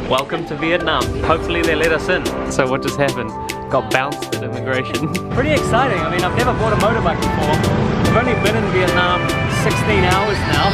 Welcome to Vietnam. Hopefully they let us in. So what just happened? Got bounced at immigration. Pretty exciting. I mean, I've never bought a motorbike before. I've only been in Vietnam 16 hours now.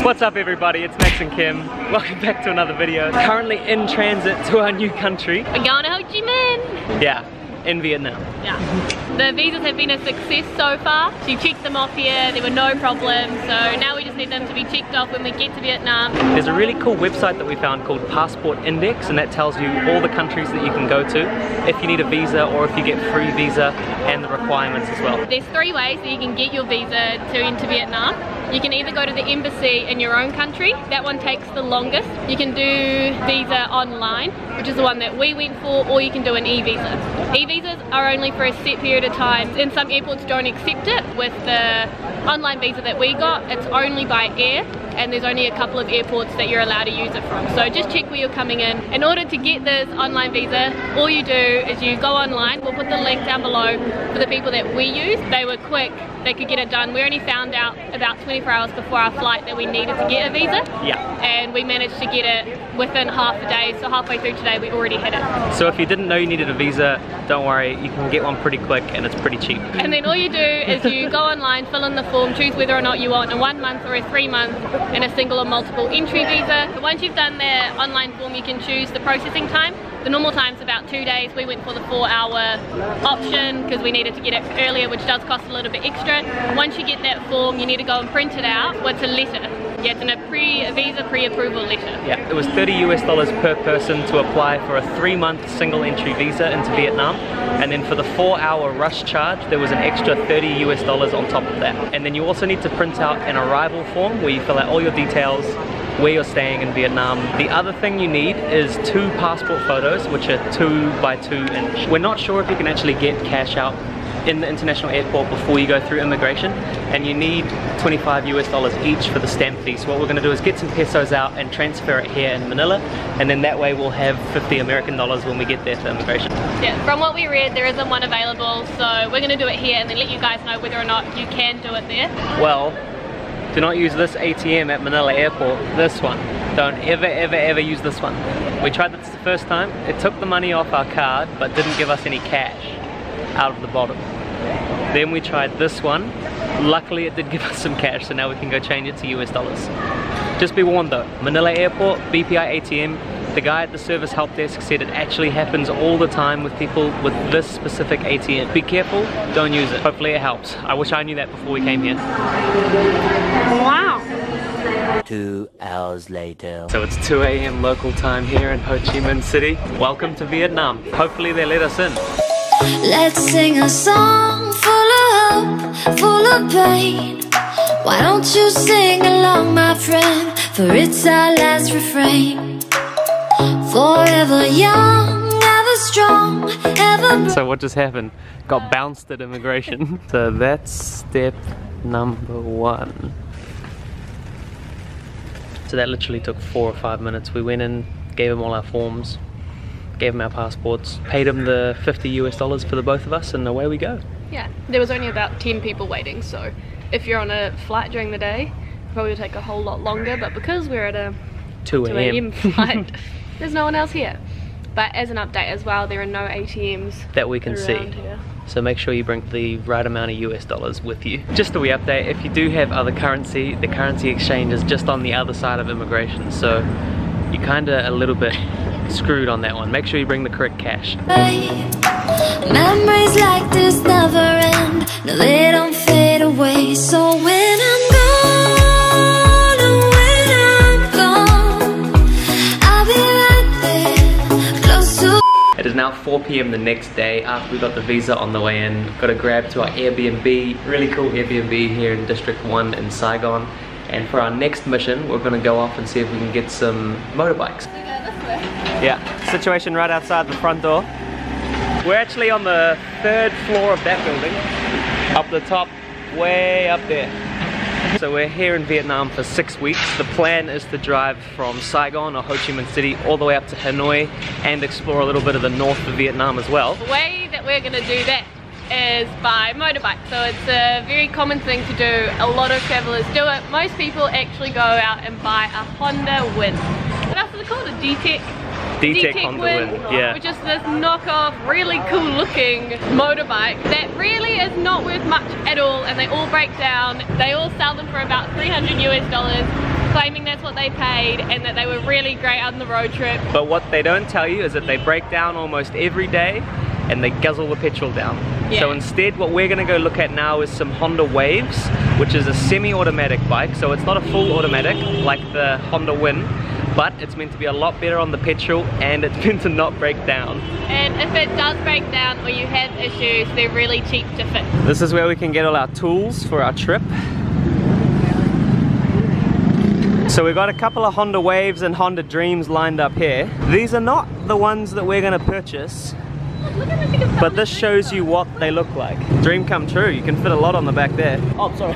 What's up everybody, it's Max and Kim. Welcome back to another video. Currently in transit to our new country. We're going to Ho Chi Minh. Yeah, in Vietnam. Yeah. The visas have been a success so far. She checked them off here, there were no problems. So now we just need them to be checked off when we get to Vietnam. There's a really cool website that we found called Passport Index, and that tells you all the countries that you can go to if you need a visa or if you get free visa and the requirements as well. There's 3 ways that you can get your visa to enter Vietnam. You can either go to the embassy in your own country, that one takes the longest. You can do visa online, which is the one that we went for, or you can do an e-visa. E-visas are only for a set period of time, and some airports don't accept it. With the online visa that we got, it's only by air, and there's only a couple of airports that you're allowed to use it from. So just check where you're coming in. In order to get this online visa, all you do is you go online. We'll put the link down below for the people that we use. They were quick, they could get it done. We only found out about 24 hours before our flight that we needed to get a visa. Yeah. And we managed to get it within half a day, so halfway through today we already had it. So if you didn't know you needed a visa, don't worry, you can get one pretty quick and it's pretty cheap. And then all you do is you go online, fill in the form, choose whether or not you want a 1 month or a 3 month and a single or multiple entry visa. Once you've done the online form, you can choose the processing time. The normal time's about 2 days. We went for the 4-hour option because we needed to get it earlier, which does cost a little bit extra. Once you get that form, you need to go and print it out. Well, it's a letter. Yeah, it's a visa pre-approval letter. Yeah, it was $30 US per person to apply for a 3-month single entry visa into Vietnam. And then for the 4-hour rush charge, there was an extra $30 US on top of that. And then you also need to print out an arrival form where you fill out all your details, where you're staying in Vietnam. The other thing you need is 2 passport photos, which are 2 by 2 inch. We're not sure if you can actually get cash out in the international airport before you go through immigration, and you need $25 US each for the stamp fee. So what we're going to do is get some pesos out and transfer it here in Manila, and then that way we'll have $50 American when we get there for immigration. Yeah, from what we read, there isn't one available, so we're going to do it here and then let you guys know whether or not you can do it there. Well, do not use this ATM at Manila Airport, this one. Don't ever use this one. We tried this the first time, it took the money off our card but didn't give us any cash out of the bottom. Then we tried this one, luckily it did give us some cash, so now we can go change it to US dollars. Just be warned though, Manila Airport, BPI ATM, the guy at the service help desk said it actually happens all the time with people with this specific ATM. Be careful, don't use it. Hopefully it helps. I wish I knew that before we came here. Wow. 2 hours later. So it's 2 AM local time here in Ho Chi Minh City. Welcome to Vietnam. Hopefully they let us in. Let's sing a song full of hope, full of pain. Why don't you sing along, my friend? For it's our last refrain. Forever young, ever strong, ever. So what just happened? Got bounced at immigration. So that's step number 1. So that literally took 4 or 5 minutes. We went in, gave them all our forms, gave them our passports, paid them the $50 US for the both of us, and away we go. Yeah, there was only about 10 people waiting, so if you're on a flight during the day, it'll probably take a whole lot longer, but because we're at a 2 AM flight, there's no one else here. But as an update as well, there are no ATMs that we can see. Here. So make sure you bring the right amount of US dollars with you. Just a wee update, if you do have other currency, the currency exchange is just on the other side of immigration, so you're kinda a little bit screwed on that one. Make sure you bring the correct cash. Memories like this never end. No, they don't fade away. So when I'm gone, when I'm gone, I'll be right there, close to. It is now 4 PM the next day after we got the visa on the way in. Got a grab to our Airbnb, really cool Airbnb here in District 1 in Saigon. And for our next mission, we're gonna go off and see if we can get some motorbikes. Yeah, situation right outside the front door. We're actually on the 3rd floor of that building. Up the top, way up there. So we're here in Vietnam for 6 weeks. The plan is to drive from Saigon or Ho Chi Minh City all the way up to Hanoi and explore a little bit of the north of Vietnam as well. The way that we're gonna do that is by motorbike. So it's a very common thing to do. A lot of travelers do it. Most people actually go out and buy a Honda Win. What else is it called? A D-Tech? D-Tech Honda Win, yeah. Which is this knockoff, really cool looking motorbike that really is not worth much at all, and they all break down. They all sell them for about $300 US, claiming that's what they paid and that they were really great on the road trip. But what they don't tell you is that they break down almost every day and they guzzle the petrol down. Yeah. So instead what we're gonna go look at now is some Honda Waves, which is a semi-automatic bike. So it's not a full automatic like the Honda Win, but it's meant to be a lot better on the petrol and it's meant to not break down. And if it does break down or you have issues, they're really cheap to fix. This is where we can get all our tools for our trip. So we've got a couple of Honda Waves and Honda Dreams lined up here. These are not the ones that we're gonna purchase, but this shows you what they look like. Dream come true, you can fit a lot on the back there. Oh, sorry.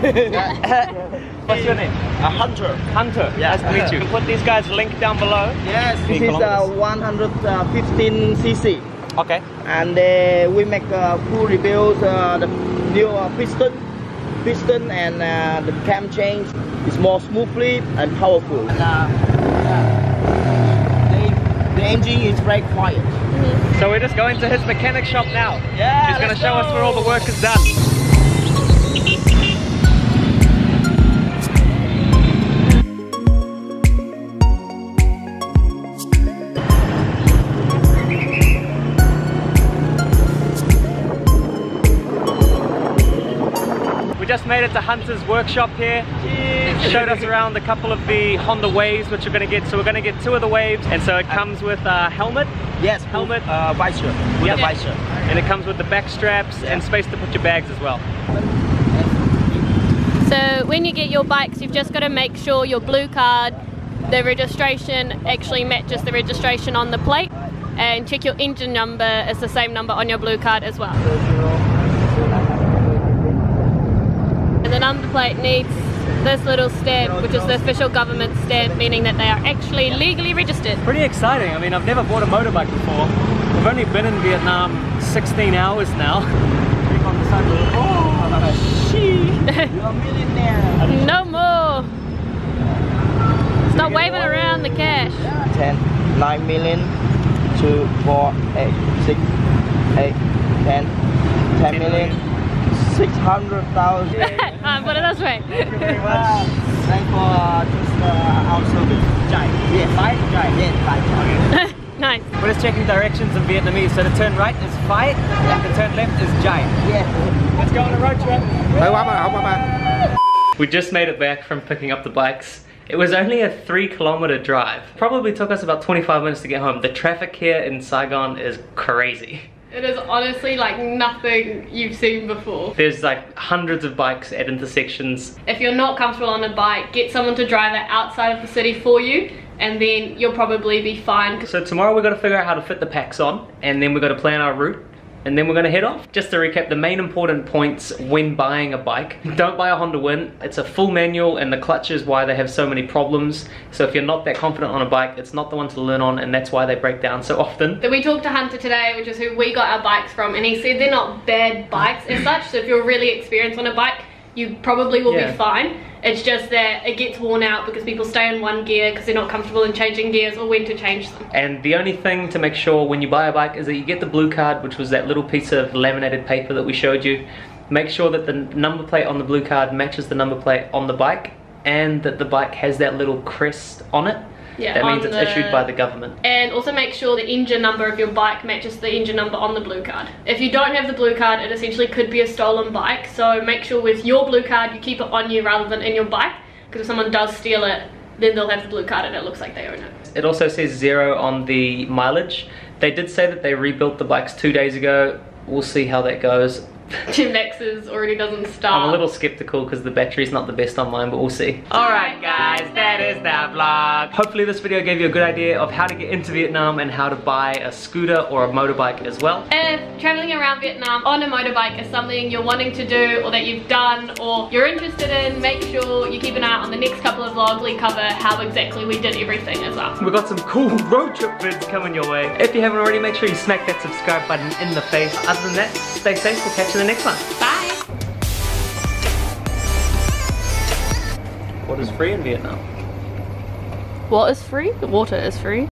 What's your name? Hunter. Hunter, yeah. Nice to meet you. Put these guys' link down below. Yes, this is 115 cc. Okay. And we make full rebuild, the new piston and the cam change is more smoothly and powerful. And, the engine is very quiet. So we're just going to his mechanic shop now. Yeah, he's going to show us where all the work is done. We just made it to Hunter's workshop here. Showed us around a couple of the Honda Waves which we're going to get. So we're going to get 2 of the Waves, and so it comes with a helmet. Yes, helmet, visor, with a visor. And it comes with the back straps and space to put your bags as well. So when you get your bikes, you've just got to make sure your blue card, the registration actually matches the registration on the plate, and check your engine number is the same number on your blue card as well. And the number plate needs this little stamp, which is the official government stamp, meaning that they are actually legally registered. Pretty exciting. I mean, I've never bought a motorbike before. We've only been in Vietnam 16 hours now. Oh, you're a millionaire. No more. Stop waving around the cash. 10, 9 million, 2, 4, 8, 6, 8, 10, 10 million. 600,000. Put it this way. Thank you very much. Thanks for just our service. Jai. Yeah, Phai. Jai. Yeah, Phai. Nice. We're just checking directions in Vietnamese. So to turn right is Phai, and to turn left is Jai. Yeah. Let's go on a road trip. We just made it back from picking up the bikes. It was only a 3-kilometer drive. Probably took us about 25 minutes to get home. The traffic here in Saigon is crazy. It is honestly like nothing you've seen before. There's like hundreds of bikes at intersections. If you're not comfortable on a bike, get someone to drive it outside of the city for you, and then you'll probably be fine. So tomorrow we're going to figure out how to fit the packs on, and then we're going to plan our route, and then we're going to head off. Just to recap the main important points when buying a bike. Don't buy a Honda Win. It's a full manual, and the clutch is why they have so many problems. So if you're not that confident on a bike, it's not the one to learn on, and that's why they break down so often. So we talked to Hunter today, which is who we got our bikes from, and he said they're not bad bikes as such. So if you're really experienced on a bike, you probably will be fine. It's just that it gets worn out because people stay in one gear because they're not comfortable in changing gears or when to change them. And the only thing to make sure when you buy a bike is that you get the blue card, which was that little piece of laminated paper that we showed you. Make sure that the number plate on the blue card matches the number plate on the bike, and that the bike has that little crest on it. Yeah, that means it's issued by the government. And also make sure the engine number of your bike matches the engine number on the blue card. If you don't have the blue card, it essentially could be a stolen bike. So make sure with your blue card you keep it on you rather than in your bike, because if someone does steal it, then they'll have the blue card and it looks like they own it. It also says 0 on the mileage. They did say that they rebuilt the bikes 2 days ago. We'll see how that goes. Max's already doesn't start. I'm a little skeptical because the battery's not the best on mine, but we'll see. Alright guys, that is that vlog. Hopefully this video gave you a good idea of how to get into Vietnam and how to buy a scooter or a motorbike as well. If traveling around Vietnam on a motorbike is something you're wanting to do, or that you've done, or you're interested in, make sure you keep an eye out on the next couple of vlogs. We cover how exactly we did everything as well. We've got some cool road trip vids coming your way. If you haven't already, make sure you smack that subscribe button in the face. Other than that, stay safe, we'll catch you to the next one. Bye. What is free in Vietnam? What is free? The water is free.